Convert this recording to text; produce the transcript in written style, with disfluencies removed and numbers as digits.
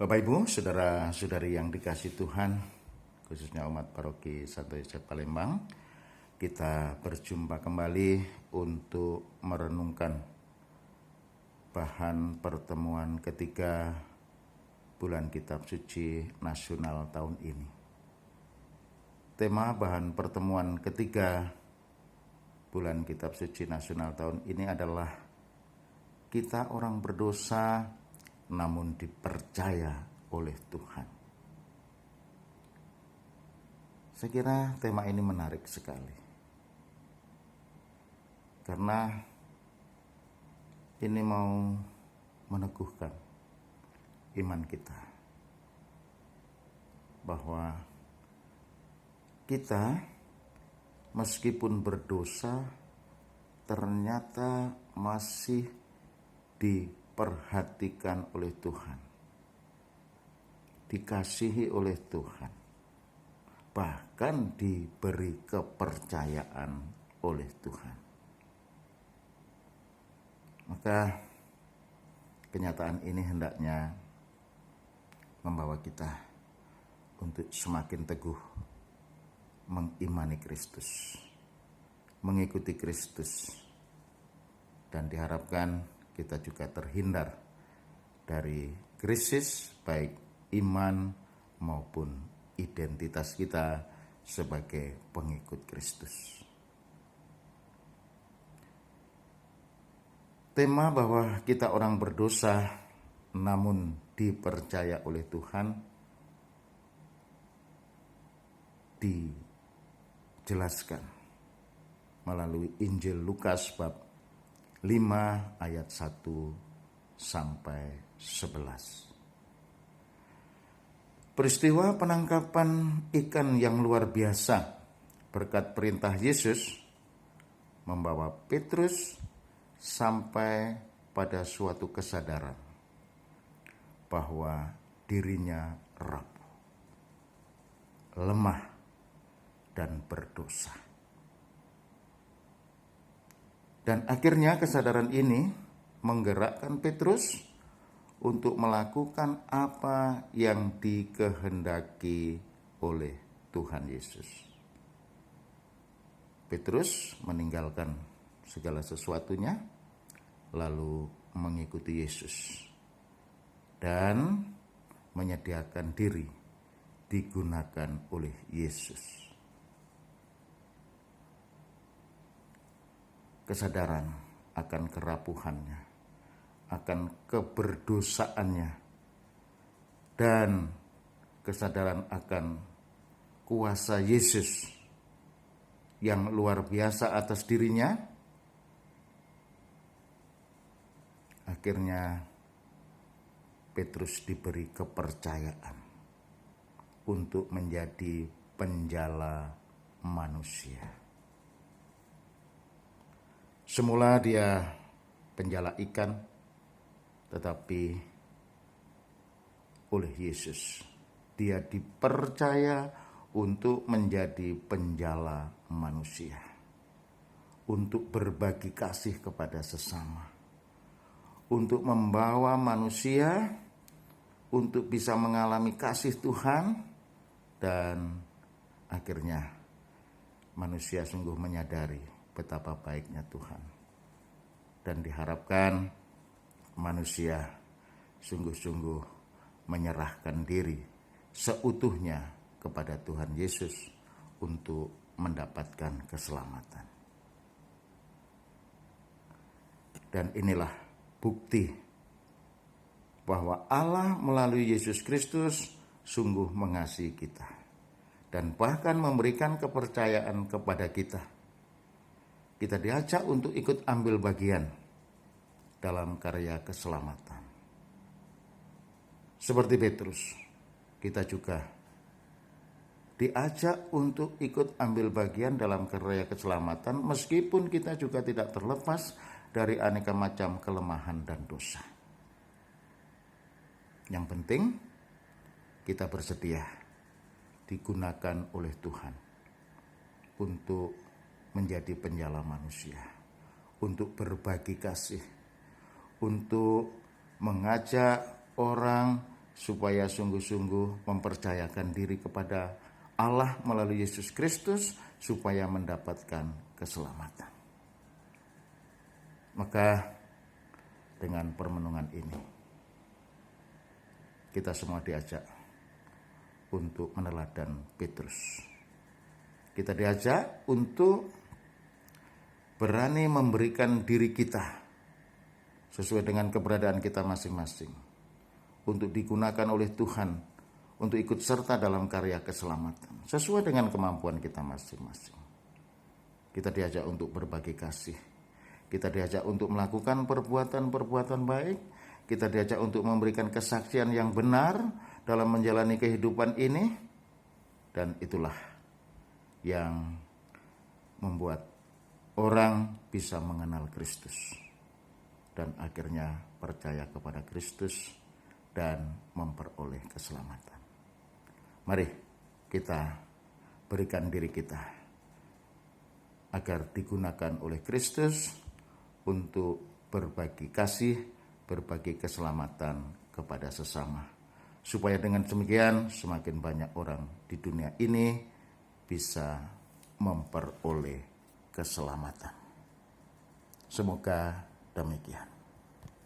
Bapak Ibu, saudara-saudari yang dikasihi Tuhan, khususnya umat paroki Santo Yosef Palembang, kita berjumpa kembali untuk merenungkan bahan pertemuan ketiga bulan Kitab Suci Nasional tahun ini. Tema bahan pertemuan ketiga bulan Kitab Suci Nasional tahun ini adalah kita orang berdosa namun dipercaya oleh Tuhan. Saya kira tema ini menarik sekali. Karena ini mau meneguhkan iman kita. Bahwa kita meskipun berdosa ternyata masih diperhatikan oleh Tuhan, dikasihi oleh Tuhan, bahkan diberi kepercayaan oleh Tuhan. Maka kenyataan ini hendaknya membawa kita untuk semakin teguh mengimani Kristus, mengikuti Kristus, dan diharapkan kita juga terhindar dari krisis baik iman maupun identitas kita sebagai pengikut Kristus. Tema bahwa kita orang berdosa namun dipercaya oleh Tuhan dijelaskan melalui Injil Lukas bab 5 ayat 1 sampai 11. Peristiwa penangkapan ikan yang luar biasa berkat perintah Yesus membawa Petrus sampai pada suatu kesadaran bahwa dirinya rapuh, lemah, dan berdosa. Dan akhirnya kesadaran ini menggerakkan Petrus untuk melakukan apa yang dikehendaki oleh Tuhan Yesus. Petrus meninggalkan segala sesuatunya, lalu mengikuti Yesus dan menyediakan diri digunakan oleh Yesus. Kesadaran akan kerapuhannya, akan keberdosaannya, dan kesadaran akan kuasa Yesus yang luar biasa atas dirinya, akhirnya Petrus diberi kepercayaan untuk menjadi penjala manusia. Semula dia penjala ikan, tetapi oleh Yesus dia dipercaya untuk menjadi penjala manusia, untuk berbagi kasih kepada sesama, untuk membawa manusia untuk bisa mengalami kasih Tuhan, dan akhirnya manusia sungguh menyadari betapa baiknya Tuhan. Dan diharapkan manusia sungguh-sungguh menyerahkan diri seutuhnya kepada Tuhan Yesus untuk mendapatkan keselamatan. Dan inilah bukti bahwa Allah melalui Yesus Kristus sungguh mengasihi kita dan bahkan memberikan kepercayaan kepada kita. Kita diajak untuk ikut ambil bagian dalam karya keselamatan. Seperti Petrus, kita juga diajak untuk ikut ambil bagian dalam karya keselamatan meskipun kita juga tidak terlepas dari aneka macam kelemahan dan dosa. Yang penting kita bersedia digunakan oleh Tuhan untuk menjadi penjala manusia, untuk berbagi kasih, untuk mengajak orang supaya sungguh-sungguh mempercayakan diri kepada Allah melalui Yesus Kristus supaya mendapatkan keselamatan. Maka dengan permenungan ini kita semua diajak untuk meneladan Petrus. Kita diajak untuk berani memberikan diri kita sesuai dengan keberadaan kita masing-masing untuk digunakan oleh Tuhan untuk ikut serta dalam karya keselamatan sesuai dengan kemampuan kita masing-masing. Kita diajak untuk berbagi kasih. Kita diajak untuk melakukan perbuatan-perbuatan baik. Kita diajak untuk memberikan kesaksian yang benar dalam menjalani kehidupan ini. Dan itulah yang membuat orang bisa mengenal Kristus. Dan akhirnya percaya kepada Kristus dan memperoleh keselamatan. Mari kita berikan diri kita agar digunakan oleh Kristus untuk berbagi kasih, berbagi keselamatan kepada sesama. Supaya dengan demikian semakin banyak orang di dunia ini bisa memperoleh keselamatan. Semoga demikian.